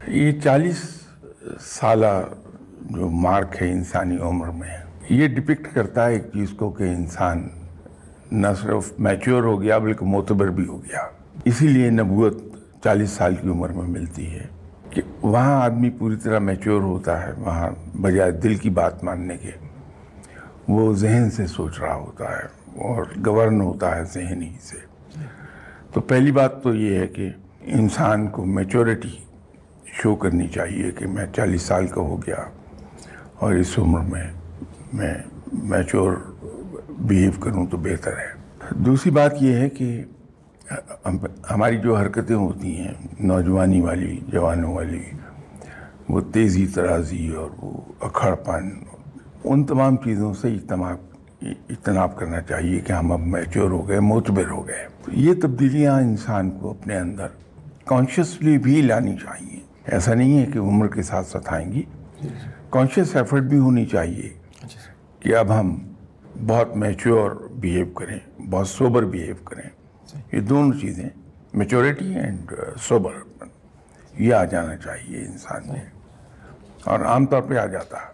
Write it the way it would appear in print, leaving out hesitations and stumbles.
یہ 40 سالہ جو مارک ہے انسانی عمر میں، یہ ڈپکٹ کرتا ہے ایک چیز کو کہ انسان نہ صرف میچور ہو گیا بلکہ معتبر بھی ہو گیا۔ اسی لیے نبوت 40 سال کی عمر میں ملتی ہے کہ وہاں آدمی پوری طرح میچور ہوتا ہے، وہاں بجائے دل کی بات ماننے کے وہ ذہن سے سوچ رہا ہوتا ہے اور گورن ہوتا ہے ذہن ہی سے۔ تو پہلی بات تو یہ ہے کہ انسان کو میچورٹی شو کرنی چاہیے کہ میں 40 سال کا ہو گیا اور اس عمر میں میچور بیہیو کروں تو بہتر ہے۔ دوسری بات یہ ہے کہ ہماری جو حرکتیں ہوتی ہیں نوجوانی والی، جوانوں والی، وہ تیزی ترازی اور وہ اکھڑ پن، ان تمام چیزوں سے اجتناب کرنا چاہیے کہ ہم اب میچور ہو گئے، معتبر ہو گئے۔ یہ تبدیلیاں انسان کو اپنے اندر کانشیسلی بھی لانی چاہیے۔ ایسا نہیں ہے کہ عمر کے ساتھ ساتھ آئیں گی، کانشیس ایفرٹ بھی ہونی چاہیے کہ اب ہم بہت میچور بیہیو کریں، بہت سوبر بیہیو کریں۔ یہ دونوں چیزیں، میچورٹی اینڈ سوبر، یہ آ جانا چاہیے انسان میں، اور عام طور پہ آ جاتا ہے۔